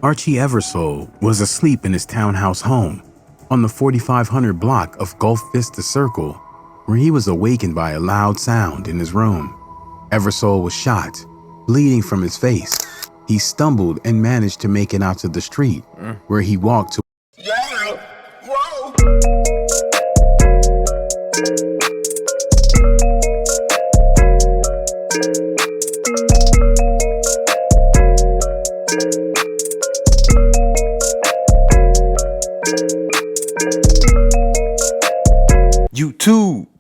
Archie Eversole was asleep in his townhouse home on the 4500 block of Gulf Vista Circle, where he was awakened by a loud sound in his room. Eversole was shot, bleeding from his face. He stumbled and managed to make it out to the street, where he walked to.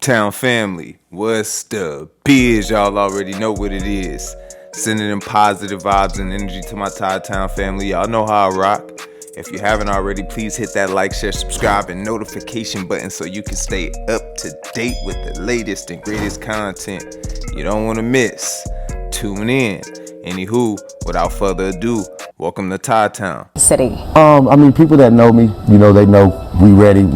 Todd-Town family, what's the biz? Y'all already know what it is. Sending them positive vibes and energy to my Todd-Town family. Y'all know how I rock. If you haven't already, please hit that like, share, subscribe, and notification button so you can stay up to date with the latest and greatest content you don't want to miss. Tune in. Anywho, without further ado, welcome to Todd-Town City. People that know me, they know we ready.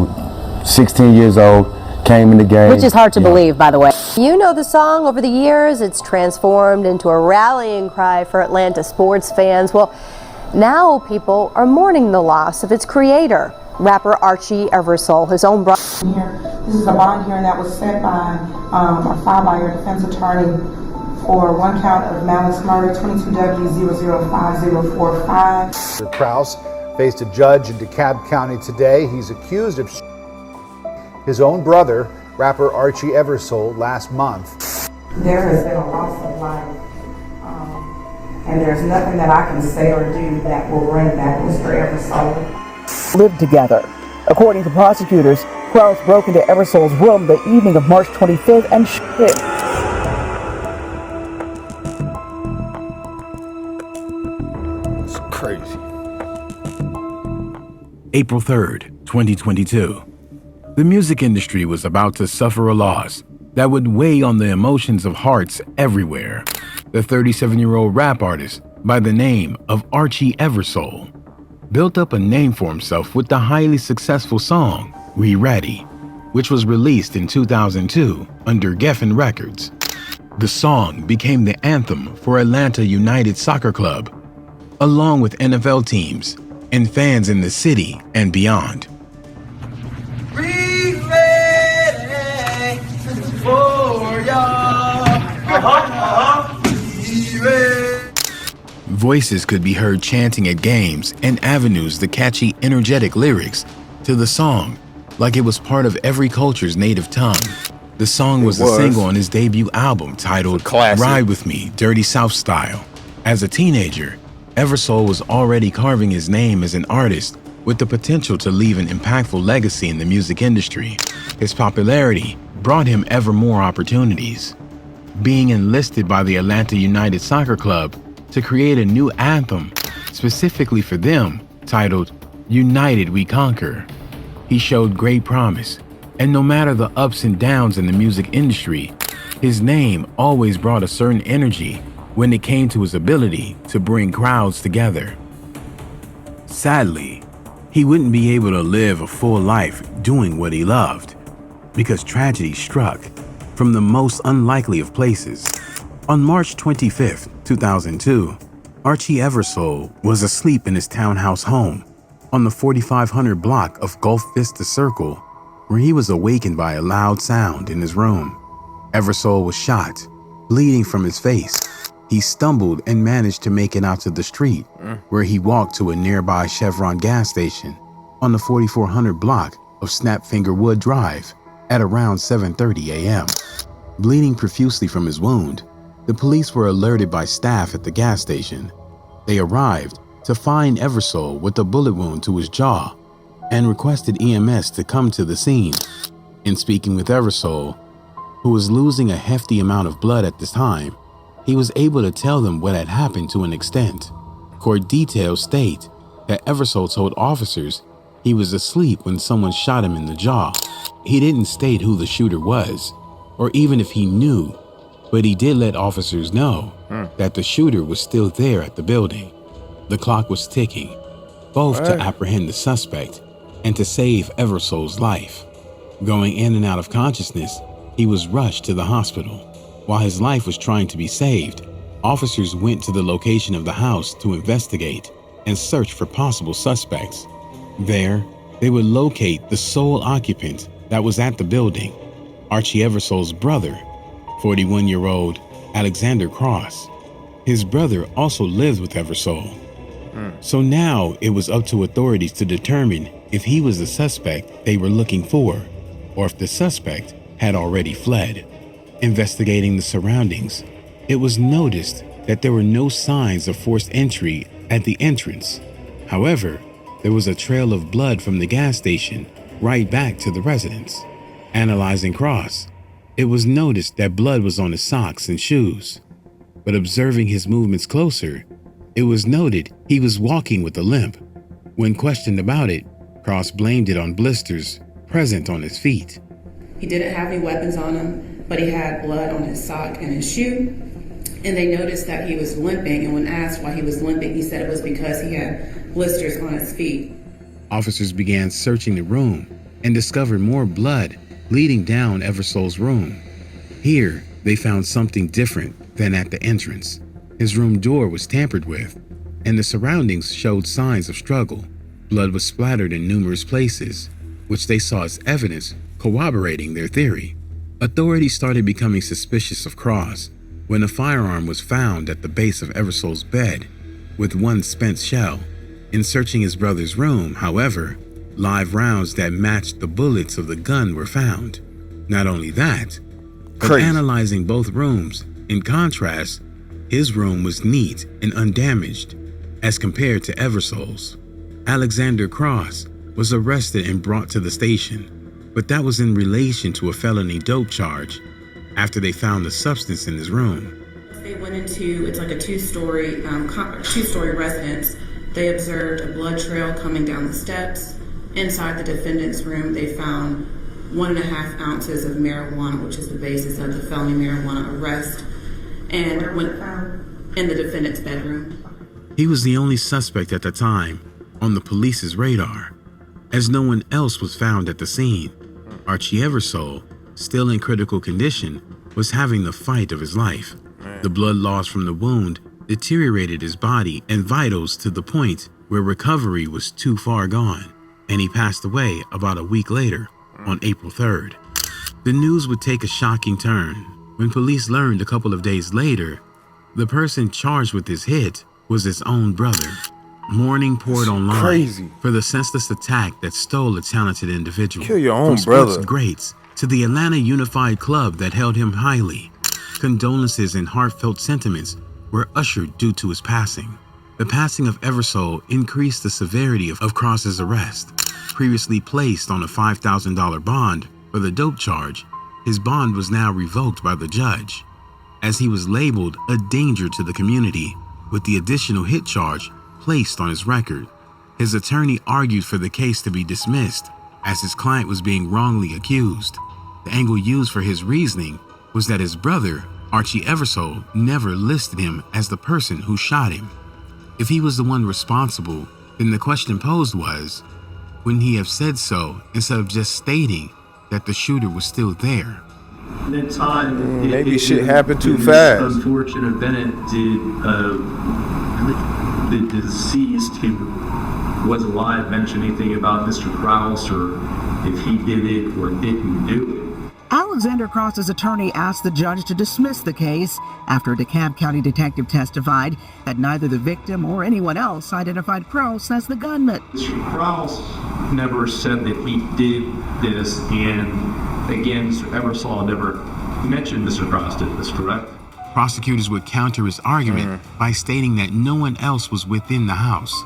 16 years old, came in the game. Which is hard to believe, by the way. You know the song over the years. It's transformed into a rallying cry for Atlanta sports fans. Well, now people are mourning the loss of its creator, rapper Archie Eversole, his own brother. This is a bond hearing that was set by filed by your defense attorney for one count of malice murder, 22W005045. Krause faced a judge in DeKalb County today. He's accused of his own brother, rapper Archie Eversole, last month. There has been a loss of life, and there's nothing that I can say or do that will bring back Mr. Eversole. Lived together. According to prosecutors, Krause broke into Eversole's room the evening of March 25th and shot it. It's crazy. April 3rd, 2022. The music industry was about to suffer a loss that would weigh on the emotions of hearts everywhere. The 37-year-old rap artist by the name of Archie Eversole built up a name for himself with the highly successful song We Ready, which was released in 2002 under Geffen Records. The song became the anthem for Atlanta United Soccer Club, along with NFL teams and fans in the city and beyond. Voices could be heard chanting at games and avenues the catchy, energetic lyrics to the song like it was part of every culture's native tongue. The song was a single on his debut album titled Ride With Me, Dirty South Style. As a teenager, Eversole was already carving his name as an artist with the potential to leave an impactful legacy in the music industry. His popularity brought him ever more opportunities, being enlisted by the Atlanta United Soccer Club to create a new anthem specifically for them titled United We Conquer. He showed great promise, and no matter the ups and downs in the music industry, his name always brought a certain energy when it came to his ability to bring crowds together. Sadly, he wouldn't be able to live a full life doing what he loved because tragedy struck from the most unlikely of places. On March 25th, 2002, Archie Eversole was asleep in his townhouse home on the 4500 block of Gulf Vista Circle, where he was awakened by a loud sound in his room. Eversole was shot, bleeding from his face. He stumbled and managed to make it out to the street, where he walked to a nearby Chevron gas station on the 4400 block of Snapfinger Wood Drive at around 7:30 a.m. Bleeding profusely from his wound, the police were alerted by staff at the gas station. They arrived to find Eversole with a bullet wound to his jaw and requested EMS to come to the scene. In speaking with Eversole, who was losing a hefty amount of blood at this time, he was able to tell them what had happened to an extent. Court details state that Eversole told officers he was asleep when someone shot him in the jaw. He didn't state who the shooter was, or even if he knew, but he did let officers know that the shooter was still there at the building. The clock was ticking, both to apprehend the suspect and to save Eversole's life. Going in and out of consciousness, he was rushed to the hospital. While his life was trying to be saved, officers went to the location of the house to investigate. and search for possible suspects. There, they would locate the sole occupant that was at the building, Archie Eversole's brother, 41-year-old Alexander Cross. His brother also lived with Eversole. So now it was up to authorities to determine if he was the suspect they were looking for, or if the suspect had already fled. Investigating the surroundings, it was noticed that there were no signs of forced entry at the entrance. However, there was a trail of blood from the gas station right back to the residence. Analyzing Cross, it was noticed that blood was on his socks and shoes. But observing his movements closer, it was noted he was walking with a limp. When questioned about it, Cross blamed it on blisters present on his feet. He didn't have any weapons on him, but he had blood on his sock and his shoe. And they noticed that he was limping, and when asked why he was limping, he said it was because he had blisters on his feet. Officers began searching the room and discovered more blood leading down Eversole's room. Here, they found something different than at the entrance. His room door was tampered with, and the surroundings showed signs of struggle. Blood was splattered in numerous places, which they saw as evidence corroborating their theory. Authorities started becoming suspicious of Cross when a firearm was found at the base of Eversole's bed with one spent shell. In searching his brother's room, however, live rounds that matched the bullets of the gun were found. Not only that, but analyzing both rooms, in contrast, his room was neat and undamaged as compared to Eversole's. Alexander Cross was arrested and brought to the station, but that was in relation to a felony dope charge after they found the substance in his room. They went into, it's like a two-story residence. They observed a blood trail coming down the steps. Inside the defendant's room, they found 1.5 ounces of marijuana, which is the basis of the felony marijuana arrest, and went in the defendant's bedroom. He was the only suspect at the time on the police's radar, as no one else was found at the scene. Archie Eversole, still in critical condition, was having the fight of his life. The blood loss from the wound deteriorated his body and vitals to the point where recovery was too far gone, and he passed away about a week later, on April 3rd. The news would take a shocking turn when police learned a couple of days later the person charged with his hit was his own brother. Mourning poured online for the senseless attack that stole a talented individual. Kill your own from brother. Sports greats to the Atlanta Unified Club that held him highly. Condolences and heartfelt sentiments were ushered due to his passing. The passing of Eversole increased the severity of Cross's arrest. Previously placed on a $5,000 bond for the dope charge, his bond was now revoked by the judge, as he was labeled a danger to the community with the additional hit charge placed on his record. His attorney argued for the case to be dismissed as his client was being wrongly accused. The angle used for his reasoning was that his brother, Archie Eversole, never listed him as the person who shot him. If he was the one responsible, then the question posed was, wouldn't he have said so instead of just stating that the shooter was still there? At the time, maybe shit happened too fast. Unfortunate event, did the deceased who was alive mention anything about Mr. Krause, or if he did it or didn't do it? Alexander Cross's attorney asked the judge to dismiss the case after a DeKalb County detective testified that neither the victim or anyone else identified Krause as the gunman. Mr. Krause never said that he did this, and again, Mr. Eversole never mentioned Mr. Krause did this, correct? Prosecutors would counter his argument by stating that no one else was within the house.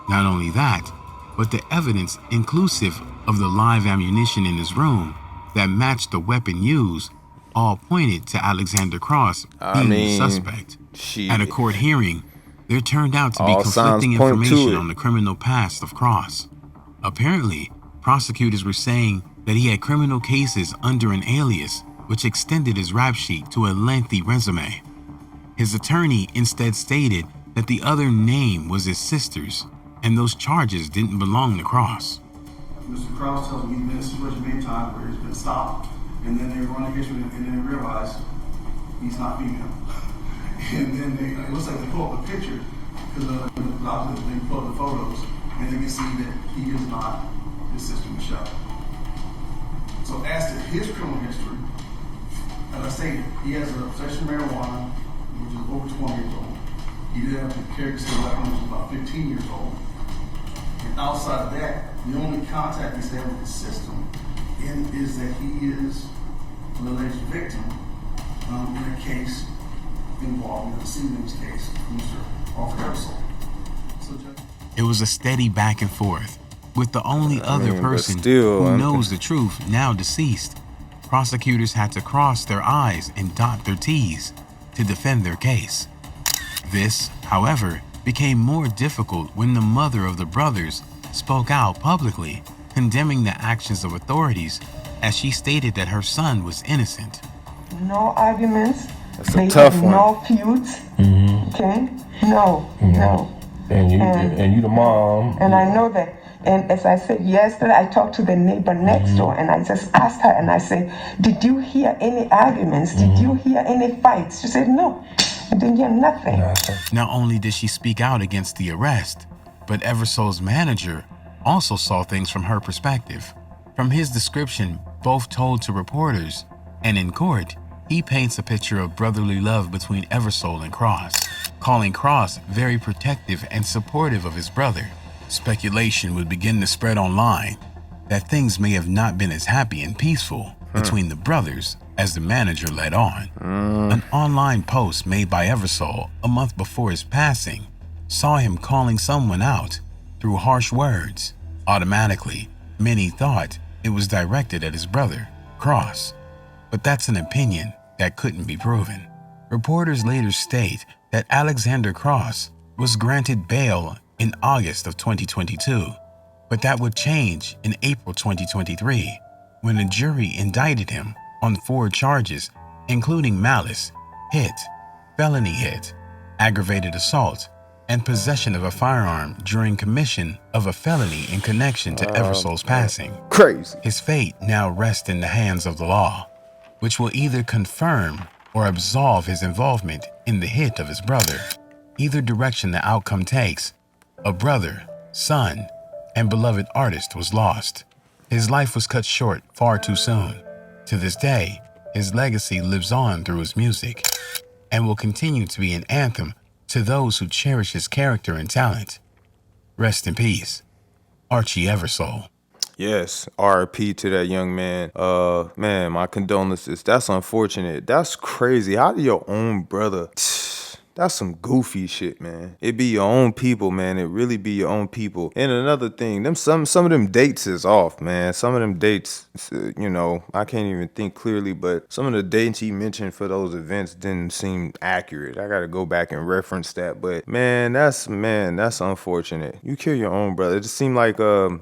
Not only that, but the evidence inclusive of the live ammunition in his room that matched the weapon used all pointed to Alexander Cross being the suspect. At a court hearing, there turned out to be conflicting information on the criminal past of Cross. Apparently, prosecutors were saying that he had criminal cases under an alias, which extended his rap sheet to a lengthy resume. His attorney instead stated that the other name was his sister's, and those charges didn't belong to Cross. Mr. Krause tells me he's been in a situation many times where he's been stopped, and then they run against him, and then they realize he's not female. And then it looks like they pull up a picture, because obviously they pull up the photos and they can see that he is not his sister Michelle. So as to his criminal history, as I stated, he has a possession of marijuana, which is over 20 years old. He did have a carry concealed weapon, which is about 15 years old. And outside of that, the only contact he's had with the system is that he is an alleged victim in a case involving the deceased's case, Mr. ARCHIE EVERSOLE. It was a steady back and forth, with the only other person still, who knows the truth now deceased. Prosecutors had to cross their I's and dot their T's to defend their case. This, however, became more difficult when the mother of the brothers spoke out publicly, condemning the actions of authorities, as she stated that her son was innocent. No arguments. That's a tough one. No feuds. Okay? No. And you the mom. And I know that. And as I said yesterday, I talked to the neighbor next door, and I just asked her, and I said, did you hear any arguments? Did you hear any fights? She said, no, I didn't hear nothing. Not only did she speak out against the arrest, but Eversole's manager also saw things from her perspective. From his description, both told to reporters, and in court, he paints a picture of brotherly love between Eversole and Cross, calling Cross very protective and supportive of his brother. Speculation would begin to spread online that things may have not been as happy and peaceful between the brothers as the manager led on. An online post made by Eversole a month before his passing saw him calling someone out through harsh words. Automatically, many thought it was directed at his brother, Cross, but that's an opinion that couldn't be proven. Reporters later state that Alexander Cross was granted bail in August of 2022, but that would change in April 2023 when a jury indicted him on 4 charges, including malice, hit, felony hit, aggravated assault, and possession of a firearm during commission of a felony in connection to Eversole's passing. Crazy. His fate now rests in the hands of the law, which will either confirm or absolve his involvement in the hit of his brother. Either direction the outcome takes, a brother, son, and beloved artist was lost. His life was cut short far too soon. To this day, his legacy lives on through his music and will continue to be an anthem to those who cherish his character and talent. Rest in peace, Archie Eversole. Yes, RIP to that young man. Man, my condolences. That's unfortunate. That's crazy. How do your own brother... That's some goofy shit, man. It be your own people, man. It really be your own people. And another thing, some of them dates is off, man. Some of them dates, you know, I can't even think clearly, but some of the dates he mentioned for those events didn't seem accurate. I gotta go back and reference that. But man, that's unfortunate. You kill your own brother. It just seemed like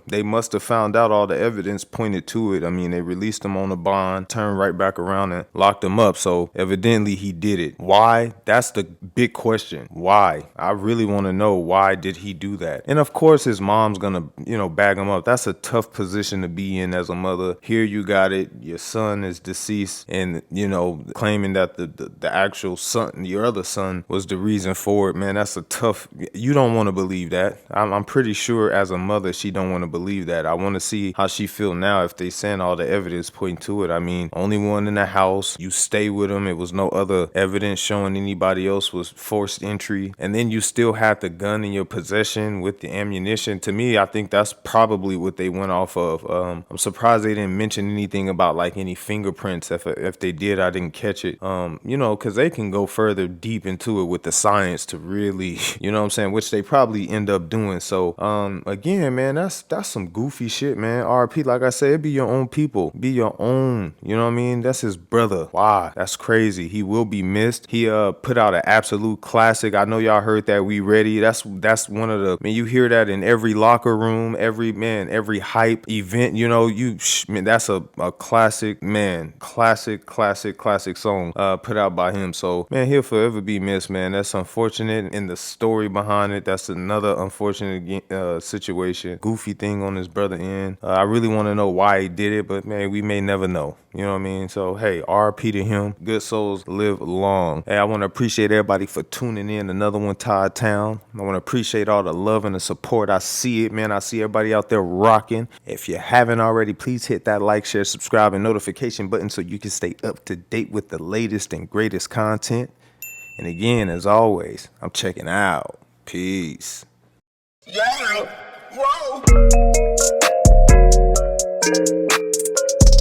they must have found out all the evidence pointed to it. I mean, they released him on a bond, turned right back around and locked him up. So evidently he did it. Why? That's the big question. Why? I really want to know, why did he do that? And of course his mom's gonna, you know, bag him up. That's a tough position to be in as a mother. Here you got it, your son is deceased, and you know, claiming that the actual son, your other son, was the reason for it. Man, that's a tough, you don't want to believe that. I'm pretty sure as a mother she don't want to believe that. I want to see how she feel now if they send all the evidence pointing to it. I mean, only one in the house, you stay with him, it was no other evidence showing anybody else was forced entry, and then you still had the gun in your possession with the ammunition. To me, I think that's probably what they went off of. I'm surprised they didn't mention anything about like any fingerprints. If they did, I didn't catch it. You know, because they can go further deep into it with the science to really, you know what I'm saying, which they probably end up doing. So again, man, that's some goofy shit, man. RP, like I said, it be your own people, be your own, you know what I mean? That's his brother. Wow, that's crazy. He will be missed. He put out an absolute classic. I know y'all heard that, We Ready. That's one of the, man, you hear that in every locker room, every hype event, you know, man, that's a classic, man, classic song put out by him. So man, he'll forever be missed, man. That's unfortunate, and the story behind it, that's another unfortunate situation. Goofy thing on his brother end. I really want to know why he did it, but man, we may never know. You know what I mean? So hey, RP to him. Good souls live long. Hey, I want to appreciate everybody for tuning in. Another one, Todd-Town. I want to appreciate all the love and the support. I see it, man. I see everybody out there rocking. If you haven't already, please hit that like, share, subscribe, and notification button so you can stay up to date with the latest and greatest content. And again, as always, I'm checking out. Peace. Yeah. Whoa.